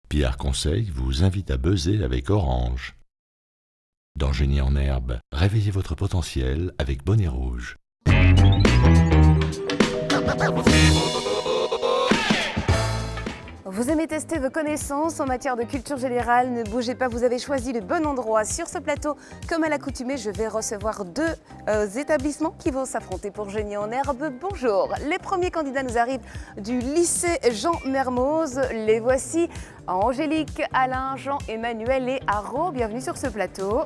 Pierre Conseil vous invite à buzzer avec Orange. Dans Génie en herbe, réveillez votre potentiel avec Bonnet Rouge. Vous aimez tester vos connaissances en matière de culture générale? Ne bougez pas, vous avez choisi le bon endroit. Sur ce plateau, comme à l'accoutumée, je vais recevoir deux établissements qui vont s'affronter pour Génie en herbe. Bonjour, les premiers candidats nous arrivent du lycée Jean Mermoz. Les voici, Angélique, Alain, Jean-Emmanuel et Haro. Bienvenue sur ce plateau.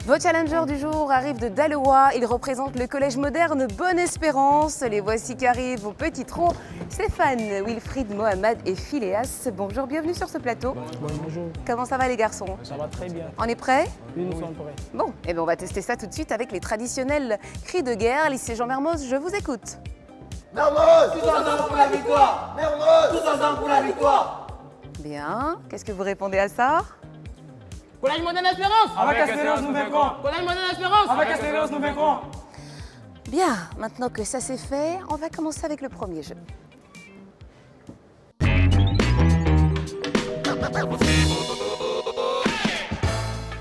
Vos challengers du jour arrivent de Dalois. Ils représentent le collège moderne Bonne Espérance. Les voici qui arrivent au petit tronc. Stéphane, Wilfried, Mohamed et Phileas. Bonjour, bienvenue sur ce plateau. Bonjour. Comment ça va les garçons? Ça va très bien. On est prêts? Oui, nous sommes prêts. Bon, et bien on va tester ça tout de suite avec les traditionnels cris de guerre. Lycée Jean Mermoz, je vous écoute. Mermoz! Tous ensemble pour la victoire! Mermoz! Tous ensemble pour la victoire! Bien, qu'est-ce que vous répondez à ça? Collège Moderne Espérance! Avec Espérance, nous vaincrons. Collège Moderne Espérance! Avec Espérance, nous vaincrons. Bien, maintenant que ça c'est fait, on va commencer avec le premier jeu.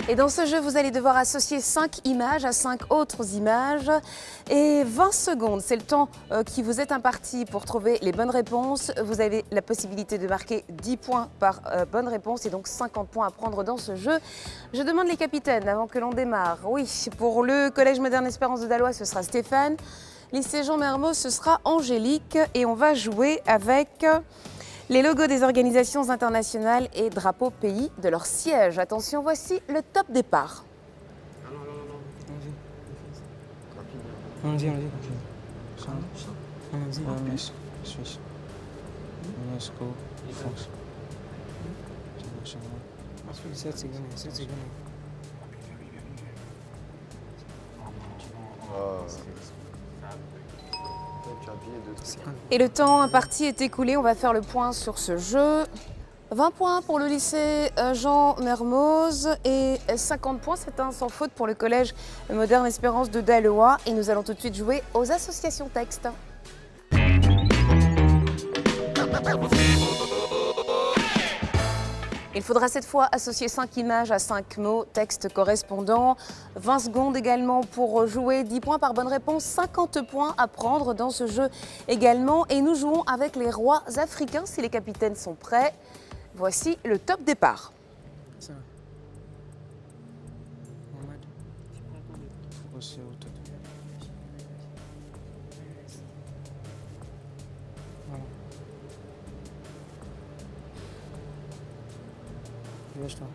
Et dans ce jeu, vous allez devoir associer 5 images à 5 autres images. Et 20 secondes, c'est le temps qui vous est imparti pour trouver les bonnes réponses. Vous avez la possibilité de marquer 10 points par bonne réponse et donc 50 points à prendre dans ce jeu. Je demande les capitaines avant que l'on démarre. Oui, pour le Collège Moderne Espérance de Dalois, ce sera Stéphane. Lycée Jean Mermoz, ce sera Angélique. Et on va jouer avec les logos des organisations internationales et drapeaux pays de leur siège. Attention, voici le top départ. Allons-y. Suisse. UNESCO. France. 7 secondes. Et le temps imparti est écoulé, on va faire le point sur ce jeu. 20 points pour le lycée Jean Mermoz et 50 points, c'est un sans faute pour le collège Moderne Espérance de Dalois. Et nous allons tout de suite jouer aux associations textes. Il faudra cette fois associer 5 images à 5 mots, textes correspondants. 20 secondes également pour jouer, 10 points par bonne réponse, 50 points à prendre dans ce jeu également. Et nous jouons avec les rois africains, si les capitaines sont prêts. Voici le top départ. Ça. Mohamed. Aussi au top. Voilà. Lâche-toi.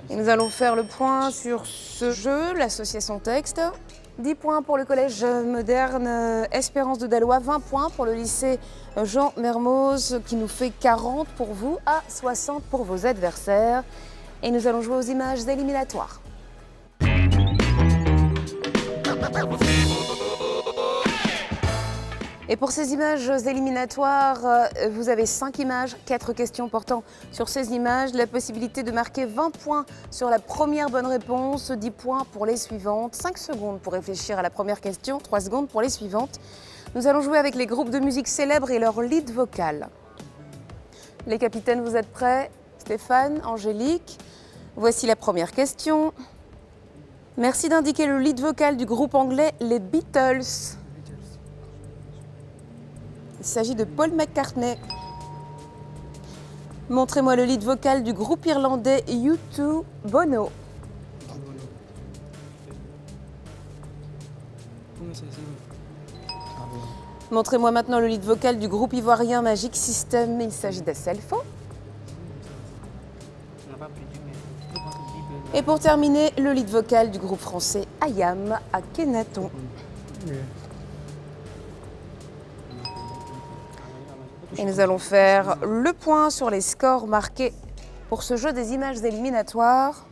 Et nous allons faire le point sur ce jeu, l'association texte. 10 points pour le collège moderne Espérance de Dalois, 20 points pour le lycée Jean Mermoz qui nous fait 40 pour vous à 60 pour vos adversaires. Et nous allons jouer aux images éliminatoires. Et pour ces images éliminatoires, vous avez 5 images, 4 questions portant sur ces images. La possibilité de marquer 20 points sur la première bonne réponse, 10 points pour les suivantes, 5 secondes pour réfléchir à la première question, 3 secondes pour les suivantes. Nous allons jouer avec les groupes de musique célèbres et leur lead vocal. Les capitaines, vous êtes prêts? Stéphane, Angélique, voici la première question. Merci d'indiquer le lead vocal du groupe anglais les Beatles. Il s'agit de Paul McCartney. Montrez-moi le lead vocal du groupe irlandais U2, Bono. Montrez-moi maintenant le lead vocal du groupe ivoirien Magic System. Il s'agit d'Asselfo. Et pour terminer, le lead vocal du groupe français Ayam à Kenaton. Et nous allons faire le point sur les scores marqués pour ce jeu des images éliminatoires.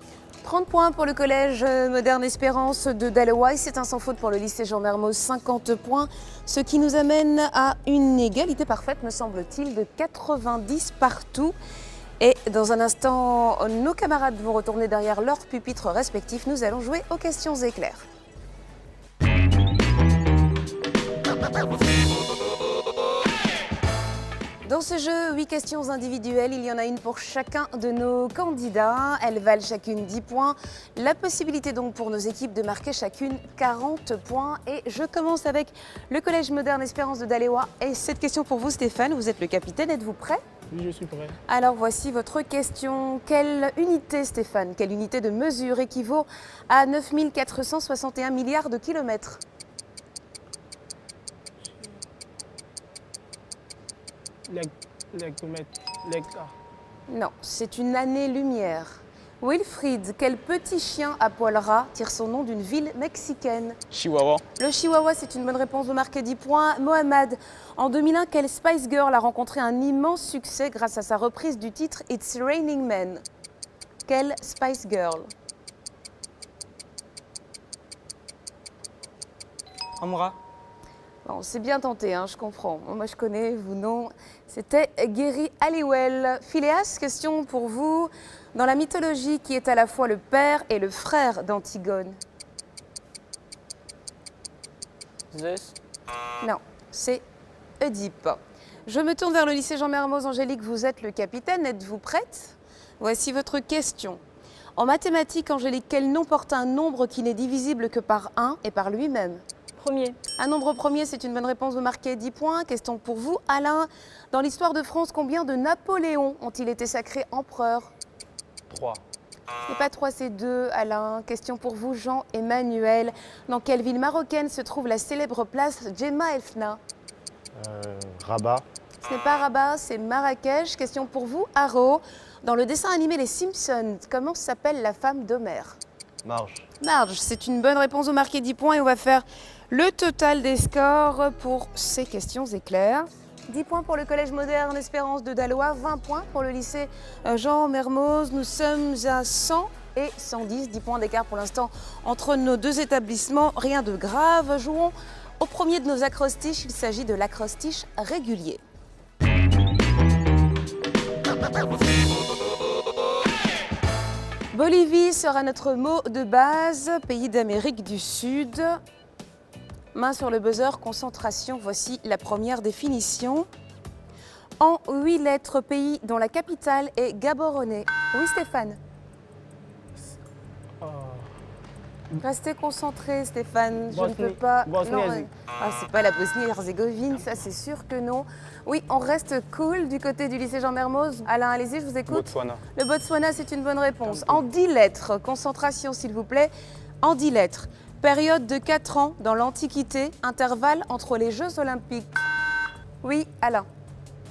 30 points pour le collège Moderne Espérance de Dalois. C'est un sans faute pour le lycée Jean Mermoz, 50 points. Ce qui nous amène à une égalité parfaite, me semble-t-il, de 90 partout. Et dans un instant, nos camarades vont retourner derrière leurs pupitres respectifs. Nous allons jouer aux questions éclairs. Dans ce jeu, 8 questions individuelles, il y en a une pour chacun de nos candidats. Elles valent chacune 10 points. La possibilité donc pour nos équipes de marquer chacune 40 points. Et je commence avec le Collège moderne Espérance de Daléois. Et cette question pour vous Stéphane, vous êtes le capitaine, êtes-vous prêt? Oui, je suis prêt. Alors voici votre question. Quelle unité Stéphane, quelle unité de mesure équivaut à 9461 milliards de kilomètres? L'hectomètre, l'hectare. Non, c'est une année-lumière. Wilfried, quel petit chien à poil ras tire son nom d'une ville mexicaine? Chihuahua. Le chihuahua, c'est une bonne réponse, vous marquez 10 points. Mohamed, en 2001, quelle Spice Girl a rencontré un immense succès grâce à sa reprise du titre It's Raining Men? Quelle Spice Girl? Amra. Bon, c'est bien tenté, hein, je comprends. Moi, je connais, vous non. C'était Gary Halliwell. Phileas, question pour vous. Dans la mythologie, qui est à la fois le père et le frère d'Antigone? Zeus. Non, c'est Oedipe. Je me tourne vers le lycée Jean Mermoz. Angélique, vous êtes le capitaine. Êtes-vous prête? Voici votre question. En mathématiques, Angélique, quel nom porte un nombre qui n'est divisible que par 1 et par lui-même? Premier. Un nombre premier, c'est une bonne réponse, vous marquez 10 points. Question pour vous, Alain. Dans l'histoire de France, combien de Napoléons ont-ils été sacrés empereurs? 3. Ce n'est pas 3, c'est 2, Alain. Question pour vous, Jean-Emmanuel. Dans quelle ville marocaine se trouve la célèbre place Gemma El Fna? Rabat. Ce n'est pas Rabat, c'est Marrakech. Question pour vous, Haro. Dans le dessin animé Les Simpsons, comment s'appelle la femme d'Homère? Marge. Marge, c'est une bonne réponse, vous marquez 10 points et on va faire le total des scores pour ces questions éclairs. 10 points pour le Collège moderne Espérance de Daléois, 20 points pour le lycée Jean Mermoz. Nous sommes à 100 et 110, 10 points d'écart pour l'instant entre nos deux établissements. Rien de grave, jouons au premier de nos acrostiches, il s'agit de l'acrostiche régulier. Bolivie sera notre mot de base, pays d'Amérique du Sud. Main sur le buzzer, concentration, voici la première définition. En 8 lettres, pays dont la capitale est Gaborone. Oui Stéphane? Restez concentré Stéphane, je ne peux pas... Bosnie. C'est pas la Bosnie-Herzégovine, ça c'est sûr que non. Oui, on reste cool du côté du lycée Jean Mermoz. Alain, allez-y, je vous écoute. Botswana. Le Botswana, c'est une bonne réponse. En 10 lettres, concentration s'il vous plaît. En 10 lettres, période de 4 ans dans l'Antiquité, intervalle entre les Jeux Olympiques. Oui, Alain.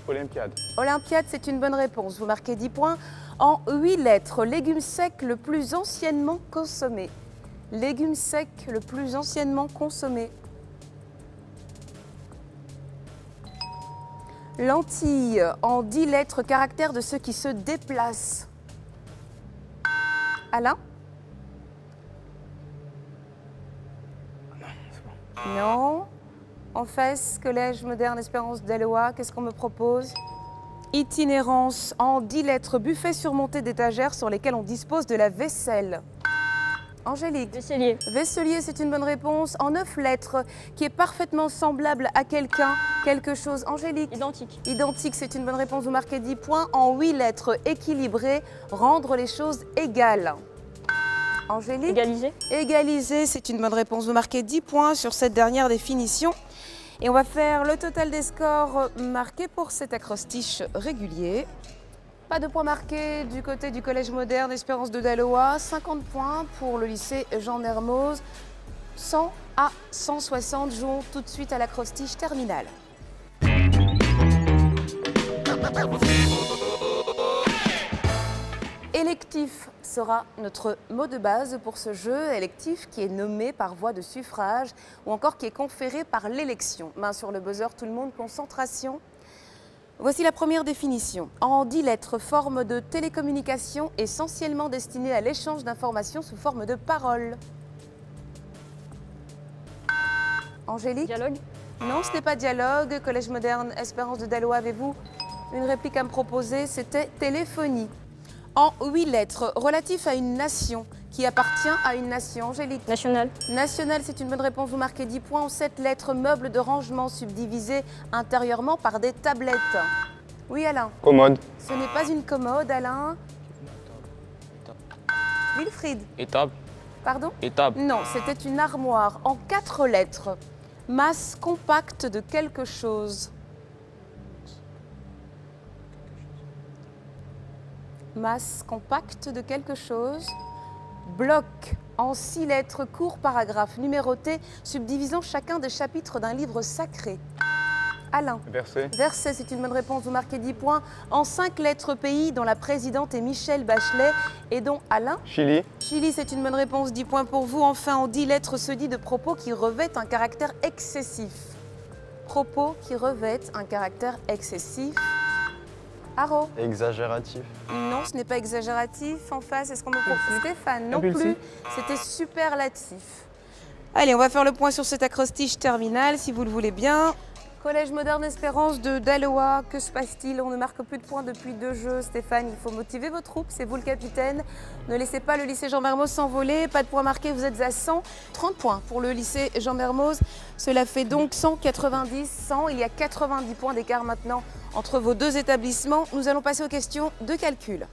Olympiade. Olympiade, c'est une bonne réponse. Vous marquez 10 points. En 8 lettres, légumes secs le plus anciennement consommé. Légumes secs le plus anciennement consommé. Lentilles, en 10 lettres, caractère de ceux qui se déplacent. Alain? Non. En face, Collège moderne Espérance de Daléois, qu'est-ce qu'on me propose? Itinérance, en 10 lettres, buffet surmonté d'étagères sur lesquelles on dispose de la vaisselle. Angélique? Vaisselier. Vaisselier, c'est une bonne réponse. En 9 lettres, qui est parfaitement semblable à quelqu'un, quelque chose. Angélique? Identique. Identique, c'est une bonne réponse, vous marquez 10 points. En 8 lettres, équilibré, rendre les choses égales. Angélique? Égalisé. Égalisé, c'est une bonne réponse, vous marquez 10 points sur cette dernière définition. Et on va faire le total des scores marqués pour cet acrostiche régulier. Pas de points marqués du côté du Collège moderne Espérance de Daléois. 50 points pour le lycée Jean Mermoz. 100 à 160. Jouons tout de suite à l'acrostiche terminale. Électif sera notre mot de base pour ce jeu. Électif qui est nommé par voie de suffrage ou encore qui est conféré par l'élection. Main sur le buzzer, tout le monde, concentration. Voici la première définition. En 10 lettres, forme de télécommunication essentiellement destinée à l'échange d'informations sous forme de parole. Angélique? Dialogue. Non, ce n'est pas dialogue. Collège moderne Espérance de Daléois, avez-vous une réplique à me proposer? C'était téléphonie. En 8 lettres, relatif à une nation qui appartient à une nation. Angélique. National. National, c'est une bonne réponse. Vous marquez 10 points. En 7 lettres, meuble de rangement subdivisé intérieurement par des tablettes. Oui, Alain. Commode. Ce n'est pas une commode, Alain. Wilfried. Étable. Pardon? Étable. Non, c'était une armoire en 4 lettres. Masse compacte de quelque chose. Masse compacte de quelque chose. Bloc en 6 lettres, court paragraphe numéroté, subdivisant chacun des chapitres d'un livre sacré. Alain. Verset. Verset, c'est une bonne réponse, vous marquez 10 points. En 5 lettres, pays dont la présidente est Michelle Bachelet et dont Alain. Chili. Chili, c'est une bonne réponse, 10 points pour vous. Enfin, en 10 lettres se dit de propos qui revêtent un caractère excessif. Propos qui revêtent un caractère excessif. Haro. Exagératif. Non, ce n'est pas exagératif. En face, est-ce qu'on me propose Stéphane? Non Impulsif. plus. C'était superlatif. Allez, on va faire le point sur cet acrostiche terminal, si vous le voulez bien. Collège Moderne Espérance de Daloa, que se passe-t-il? On ne marque plus de points depuis 2 jeux. Stéphane, il faut motiver vos troupes, c'est vous le capitaine. Ne laissez pas le lycée Jean Mermoz s'envoler. Pas de points marqués, vous êtes à 130 points pour le lycée Jean Mermoz. Cela fait donc 190, 100. Il y a 90 points d'écart maintenant entre vos 2 établissements. Nous allons passer aux questions de calcul.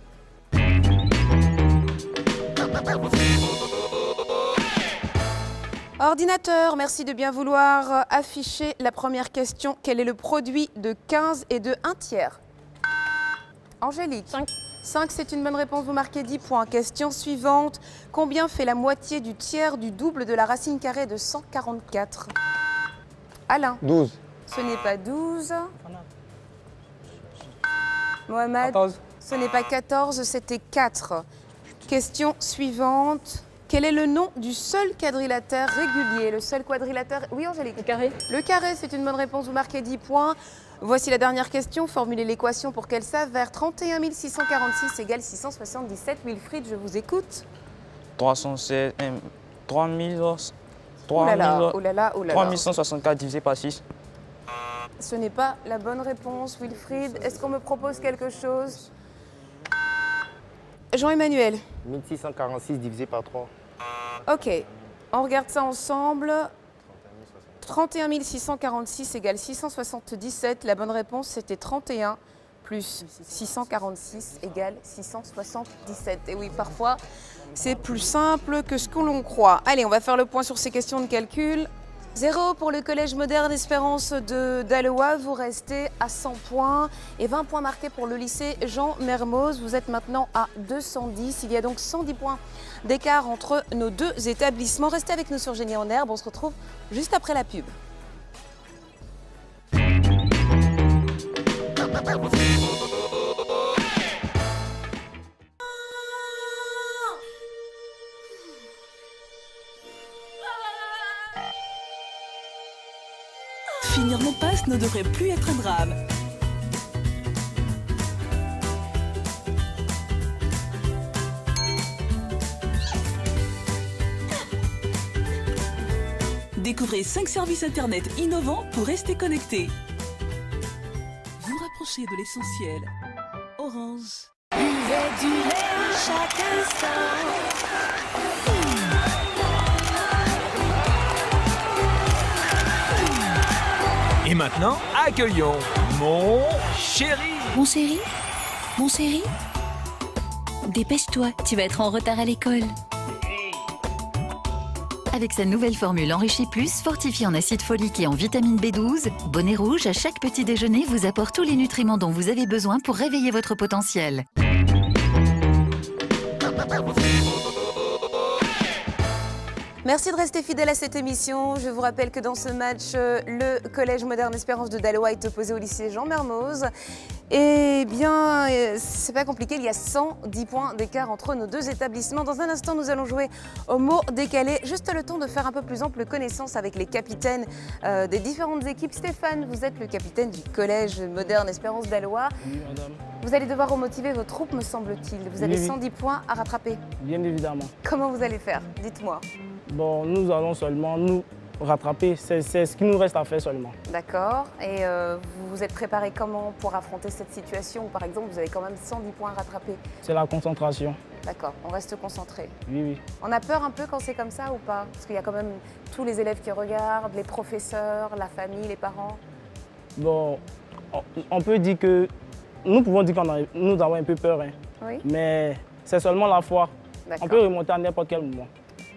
Ordinateur, merci de bien vouloir afficher la première question. Quel est le produit de 15 et de 1 tiers? Angélique. 5. 5, c'est une bonne réponse, vous marquez 10 points. Question suivante. Combien fait la moitié du tiers du double de la racine carrée de 144? Alain. 12. Ce n'est pas 12. Mohamed. 14. Ce n'est pas 14, c'était 4. Question suivante. Quel est le nom du seul quadrilatère régulier? Le seul quadrilatère... Oui, Angélique. Le carré. Le carré, c'est une bonne réponse, vous marquez 10 points. Voici la dernière question. Formulez l'équation pour qu'elle s'avère. 31 646 égale 677. Wilfried, je vous écoute. 316, 3000, Oh là là, oh là là, oh là là. 3164 divisé par 6. Ce n'est pas la bonne réponse, Wilfried. Est-ce qu'on me propose quelque chose? Jean-Emmanuel. 1646 divisé par 3. Ok, on regarde ça ensemble. 31 646 égale 677. La bonne réponse, c'était 31 plus 646 égale 677. Et oui, parfois, c'est plus simple que ce que l'on croit. Allez, on va faire le point sur ces questions de calcul. 0 pour le Collège Moderne Espérance de Daloa, vous restez à 100 points et 20 points marqués pour le lycée Jean Mermoz. Vous êtes maintenant à 210. Il y a donc 110 points d'écart entre nos 2 établissements. Restez avec nous sur Génie en Herbe. On se retrouve juste après la pub. Finir mon passe ne devrait plus être un drame. Découvrez 5 services internet innovants pour rester connecté. Vous rapprochez de l'essentiel. Orange. Buvez du lait chaque instant. Et maintenant, accueillons mon chéri. Mon chéri? Mon chéri? Dépêche-toi, tu vas être en retard à l'école. Avec sa nouvelle formule Enrichie Plus, fortifiée en acide folique et en vitamine B12, Bonnet Rouge, à chaque petit déjeuner, vous apporte tous les nutriments dont vous avez besoin pour réveiller votre potentiel. Merci de rester fidèle à cette émission. Je vous rappelle que dans ce match, le Collège Moderne Espérance de Daloa est opposé au lycée Jean Mermoz. Eh bien, c'est pas compliqué, il y a 110 points d'écart entre nos 2 établissements. Dans un instant, nous allons jouer au mot décalé. Juste le temps de faire un peu plus ample connaissance avec les capitaines des différentes équipes. Stéphane, vous êtes le capitaine du Collège Moderne Espérance Daloa. Oui, madame. Vous allez devoir remotiver vos troupes, me semble-t-il. Vous avez Oui. 110 points à rattraper. Bien évidemment. Comment vous allez faire? Dites-moi. Bon, nous allons seulement nous rattraper. C'est ce qui nous reste à faire seulement. D'accord. Et vous vous êtes préparé comment pour affronter cette situation où, par exemple, vous avez quand même 110 points à rattraper? C'est la concentration. D'accord, on reste concentré. Oui, oui. On a peur un peu quand c'est comme ça ou pas? Parce qu'il y a quand même tous les élèves qui regardent, les professeurs, la famille, les parents. Bon, on peut dire que nous pouvons dire que nous avons un peu peur, hein. Oui. Mais c'est seulement la foi. On D'accord. peut remonter à n'importe quel moment.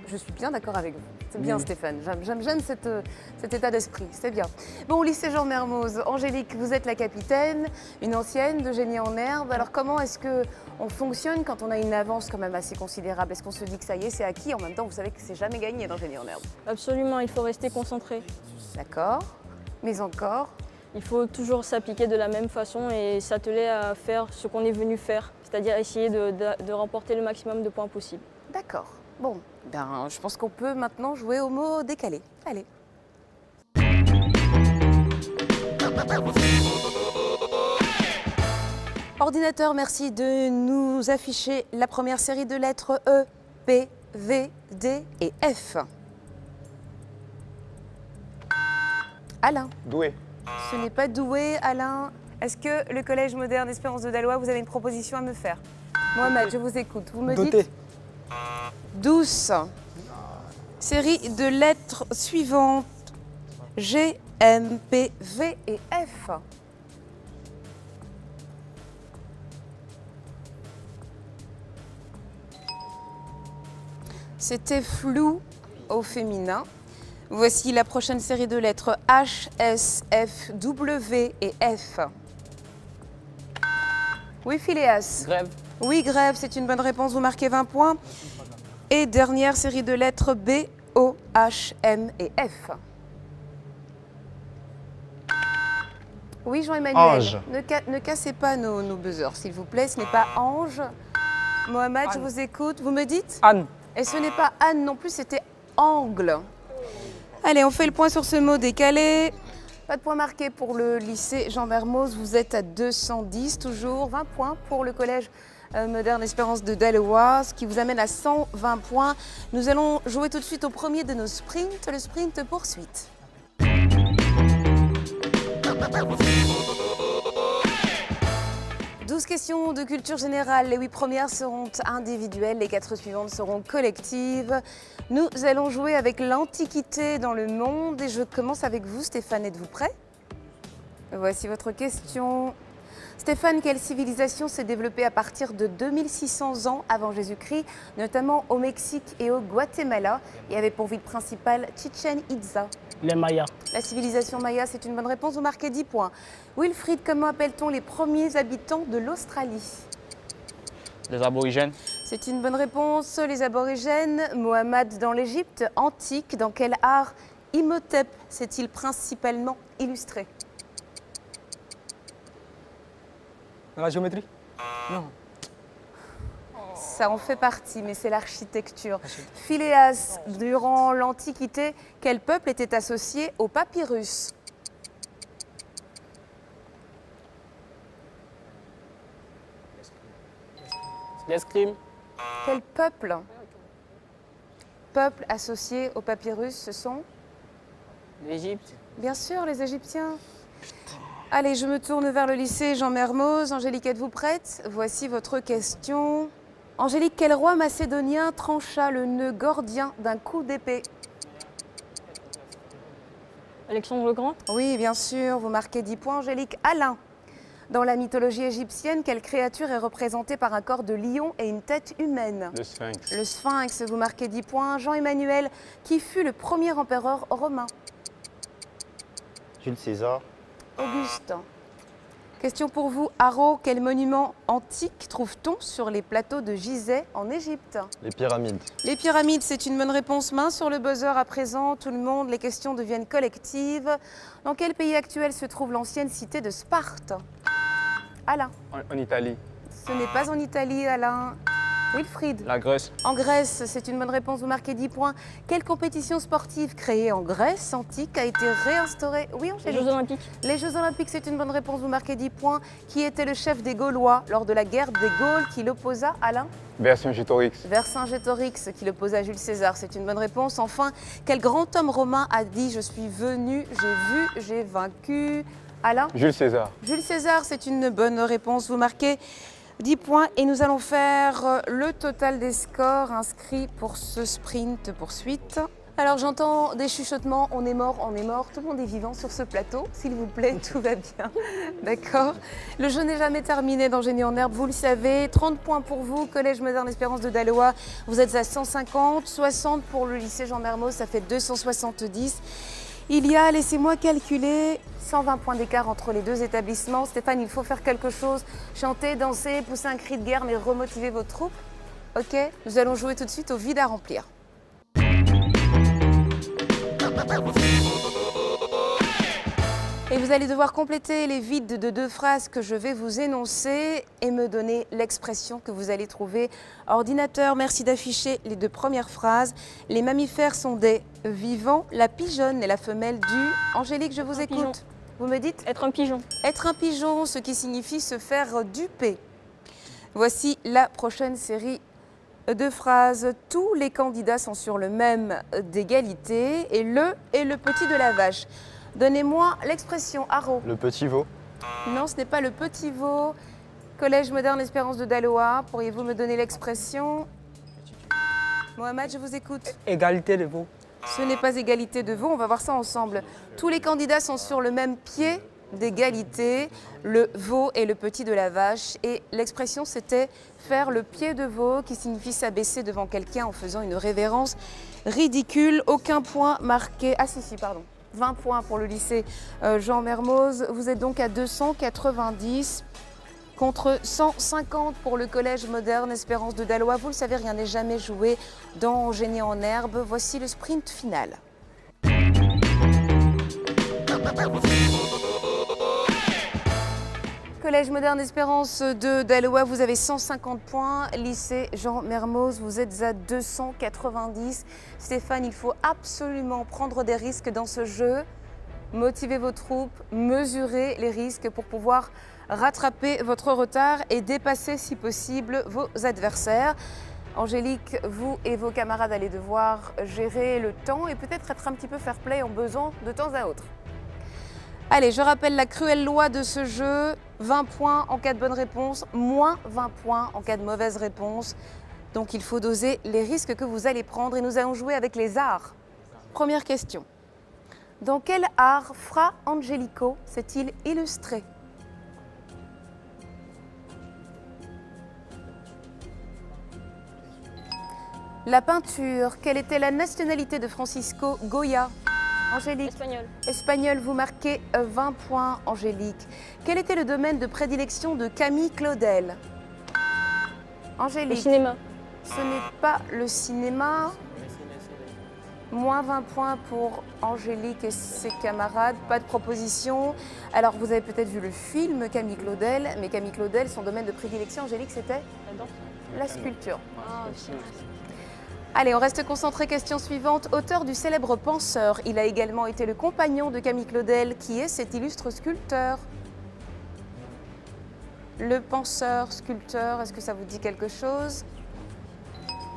Je suis bien d'accord avec vous. C'est bien, Oui. Stéphane. J'aime cet état d'esprit. C'est bien. Bon, au lycée Jean Mermoz, Angélique, vous êtes la capitaine, une ancienne de Génie en Herbe. Alors, comment est-ce qu'on fonctionne quand on a une avance quand même assez considérable? Est-ce qu'on se dit que ça y est, c'est acquis? En même temps, vous savez que c'est jamais gagné dans Génie en Herbe. Absolument, il faut rester concentré. D'accord. Mais encore? Il faut toujours s'appliquer de la même façon et s'atteler à faire ce qu'on est venu faire, c'est-à-dire essayer de remporter le maximum de points possible. D'accord. Bon, ben, je pense qu'on peut maintenant jouer au mot décalé. Allez. Ordinateur, merci de nous afficher la première série de lettres E, P, V, D et F. Alain. Doué. Ce n'est pas doué, Alain. Est-ce que le Collège moderne Espérance de Dallois, vous avez une proposition à me faire? Mohamed, je vous écoute. Vous me dites douce. Série de lettres suivantes. G, M, P, V et F. C'était flou au féminin. Voici la prochaine série de lettres H, S, F, W et F. Oui, Phileas. Grève. Oui, grève, c'est une bonne réponse. Vous marquez 20 points. Et dernière série de lettres B, O, H, M et F. Oui, Jean-Emmanuel. Ange. Ne cassez pas nos buzzers, s'il vous plaît. Ce n'est pas Ange. Mohamed, je vous écoute. Vous me dites? Anne. Et ce n'est pas Anne non plus, c'était Angle. Allez, on fait le point sur ce mot décalé. Pas de point marqué pour le lycée Jean Mermoz. Vous êtes à 210 toujours. 20 points pour le collège moderne Espérance de Dallois, ce qui vous amène à 120 points. Nous allons jouer tout de suite au premier de nos sprints, le sprint poursuite. 12 questions de culture générale. Les 8 premières seront individuelles, les 4 suivantes seront collectives. Nous allons jouer avec l'Antiquité dans le monde et je commence avec vous, Stéphane. Êtes-vous prêt? Voici votre question. Stéphane, quelle civilisation s'est développée à partir de 2600 ans avant Jésus-Christ, notamment au Mexique et au Guatemala, et avait pour ville principale Chichen Itza? Les Mayas. La civilisation maya, c'est une bonne réponse. Vous marquez 10 points. Wilfried, comment appelle-t-on les premiers habitants de l'Australie? Les aborigènes. C'est une bonne réponse. Les aborigènes. Mohammed, dans l'Égypte antique, dans quel art Imhotep s'est-il principalement illustré? Dans la géométrie? Non. Ça en fait partie, mais c'est l'architecture. Phileas, durant l'Antiquité, quel peuple était associé au papyrus? L'escrime. Quel peuple? Peuple associé au papyrus, ce sont? L'Égypte. Bien sûr, les Égyptiens. Allez, je me tourne vers le lycée Jean Mermoz. Angélique, êtes-vous prête? Voici votre question. Angélique, quel roi macédonien trancha le nœud gordien d'un coup d'épée? Alexandre le Grand? Oui, bien sûr, vous marquez 10 points. Angélique, Alain. Dans la mythologie égyptienne, quelle créature est représentée par un corps de lion et une tête humaine? Le Sphinx. Le Sphinx, vous marquez 10 points. Jean-Emmanuel, qui fut le premier empereur romain? Jules César. Auguste. Question pour vous, Haro, quel monument antique trouve-t-on sur les plateaux de Gizeh en Égypte? Les pyramides. Les pyramides, c'est une bonne réponse. Main sur le buzzer à présent, tout le monde, les questions deviennent collectives. Dans quel pays actuel se trouve l'ancienne cité de Sparte? Alain. En Italie. Ce n'est pas en Italie, Alain. Wilfried. La Grèce. En Grèce, c'est une bonne réponse, vous marquez 10 points. Quelle compétition sportive créée en Grèce antique a été réinstaurée? Oui, Les Angélique. Jeux Olympiques? Les Jeux Olympiques, c'est une bonne réponse, vous marquez 10 points. Qui était le chef des Gaulois lors de la guerre des Gaules qui l'opposa, Alain? Vercingétorix. Vercingétorix qui l'opposa à Jules César, c'est une bonne réponse. Enfin, quel grand homme romain a dit « Je suis venu, j'ai vu, j'ai vaincu » Alain? Jules César. Jules César, c'est une bonne réponse, vous marquez 10 points et nous allons faire le total des scores inscrits pour ce sprint poursuite. Alors j'entends des chuchotements, on est mort, tout le monde est vivant sur ce plateau, s'il vous plaît, tout va bien, d'accord. Le jeu n'est jamais terminé dans Génie en herbe, vous le savez, 30 points pour vous, Collège Moderne Espérance de Daloa, vous êtes à 150, 60 pour le lycée Jean Mermoz, ça fait 270. Il y a, laissez-moi calculer, 120 points d'écart entre les deux établissements. Stéphane, il faut faire quelque chose, chanter, danser, pousser un cri de guerre, mais remotiver vos troupes. Ok, nous allons jouer tout de suite au vide à remplir. Et vous allez devoir compléter les vides de 2 phrases que je vais vous énoncer et me donner l'expression que vous allez trouver. Ordinateur, merci d'afficher les 2 premières phrases. Les mammifères sont des vivants. La pigeonne est la femelle du... Angélique, je vous écoute. Pigeon. Vous me dites? Être un pigeon. Être un pigeon, ce qui signifie se faire duper. Voici la prochaine série de phrases. Tous les candidats sont sur le même d'égalité et le petit de la vache. Donnez-moi l'expression haro. Le petit veau. Non, ce n'est pas le petit veau. Collège Moderne Espérance de Daloa, pourriez-vous me donner l'expression? Mohamed, je vous écoute. Égalité de veaux. Ce n'est pas égalité de veau, on va voir ça ensemble. Tous les candidats sont sur le même pied d'égalité, le veau et le petit de la vache. Et l'expression, c'était faire le pied de veau, qui signifie s'abaisser devant quelqu'un en faisant une révérence ridicule. Aucun point marqué. Ah si, pardon. 20 points pour le lycée Jean Mermoz. Vous êtes donc à 290 contre 150 pour le Collège Moderne Espérance de Daloa. Vous le savez, rien n'est jamais joué dans Génie en herbe. Voici le sprint final. Collège Moderne Espérance de Daloa, vous avez 150 points. Lycée Jean Mermoz, vous êtes à 290. Stéphane, il faut absolument prendre des risques dans ce jeu. Motivez vos troupes, mesurez les risques pour pouvoir rattraper votre retard et dépasser si possible vos adversaires. Angélique, vous et vos camarades allez devoir gérer le temps et peut-être être un petit peu fair-play en besoin de temps à autre. Allez, je rappelle la cruelle loi de ce jeu, 20 points en cas de bonne réponse, moins 20 points en cas de mauvaise réponse. Donc il faut doser les risques que vous allez prendre et nous allons jouer avec les arts. Première question. Dans quel art Fra Angelico s'est-il illustré? La peinture, quelle était la nationalité de Francisco Goya? Angélique. Espagnol. Espagnol, vous marquez 20 points, Angélique. Quel était le domaine de prédilection de Camille Claudel? Angélique. Le cinéma. Ce n'est pas le cinéma. Moins 20 points pour Angélique et ses camarades. Pas de proposition. Alors, vous avez peut-être vu le film Camille Claudel, mais Camille Claudel, son domaine de prédilection, Angélique, c'était la sculpture. Allez, on reste concentré. Question suivante. Auteur du célèbre Penseur, il a également été le compagnon de Camille Claudel. Qui est cet illustre sculpteur? Le Penseur, sculpteur, est-ce que ça vous dit quelque chose?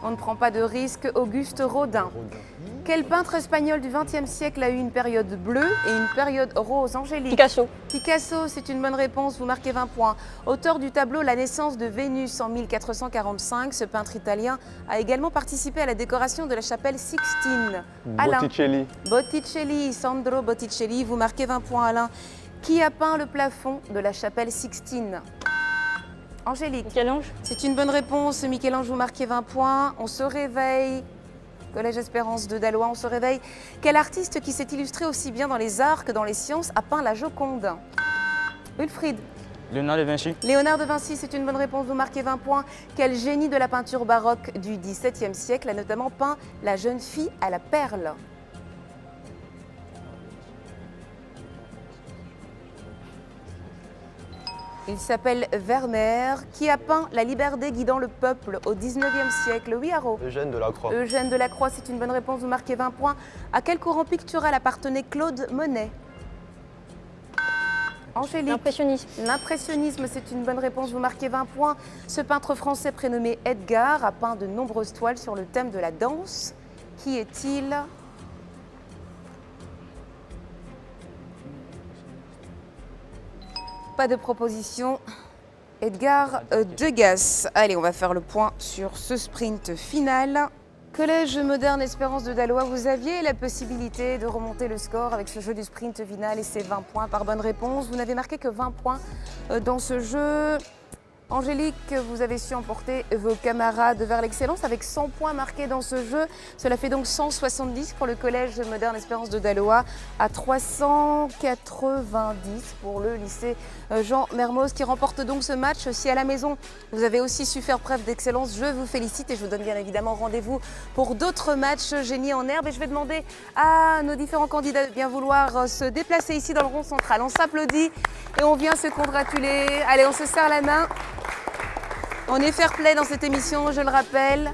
On ne prend pas de risque. Auguste Rodin. Quel peintre espagnol du XXe siècle a eu une période bleue et une période rose? Angélique. Picasso. Picasso, c'est une bonne réponse, vous marquez 20 points. Auteur du tableau La naissance de Vénus en 1445, ce peintre italien a également participé à la décoration de la chapelle Sixtine. Alain. Botticelli. Botticelli, Sandro Botticelli, vous marquez 20 points, Alain. Qui a peint le plafond de la chapelle Sixtine? Angélique. Michel-Ange. C'est une bonne réponse, Michel-Ange, vous marquez 20 points. On se réveille. Collège Espérance de Daloa, on se réveille. Quel artiste qui s'est illustré aussi bien dans les arts que dans les sciences a peint la Joconde? Wilfried. Léonard de Vinci. Léonard de Vinci, c'est une bonne réponse, vous marquez 20 points. Quel génie de la peinture baroque du XVIIe siècle a notamment peint la jeune fille à la perle? Il s'appelle Vermeer. Qui a peint la liberté guidant le peuple au XIXe siècle? Oui, Haro. Eugène Delacroix. Eugène Delacroix, c'est une bonne réponse, vous marquez 20 points. À quel courant pictural appartenait Claude Monet? Angélique. L'impressionnisme. L'impressionnisme, c'est une bonne réponse, vous marquez 20 points. Ce peintre français prénommé Edgar a peint de nombreuses toiles sur le thème de la danse. Qui est-il? Pas de proposition. Edgar Degas. Allez, on va faire le point sur ce sprint final. Collège Moderne Espérance de Dalois, vous aviez la possibilité de remonter le score avec ce jeu du sprint final et ses 20 points par bonne réponse. Vous n'avez marqué que 20 points dans ce jeu. Angélique, vous avez su emporter vos camarades vers l'excellence avec 100 points marqués dans ce jeu. Cela fait donc 170 pour le Collège Moderne Espérance de Dalois à 390 pour le lycée Jean Mermoz qui remporte donc ce match. Si à la maison, vous avez aussi su faire preuve d'excellence, je vous félicite et je vous donne bien évidemment rendez-vous pour d'autres matchs Génie en herbe. Et je vais demander à nos différents candidats de bien vouloir se déplacer ici dans le rond central. On s'applaudit et on vient se congratuler. Allez, on se serre la main. On est fair play dans cette émission, je le rappelle.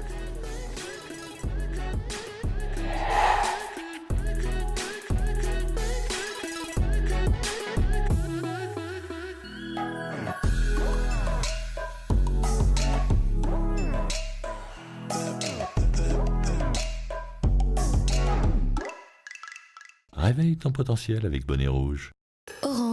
Réveille ton potentiel avec Bonnet Rouge. Orange.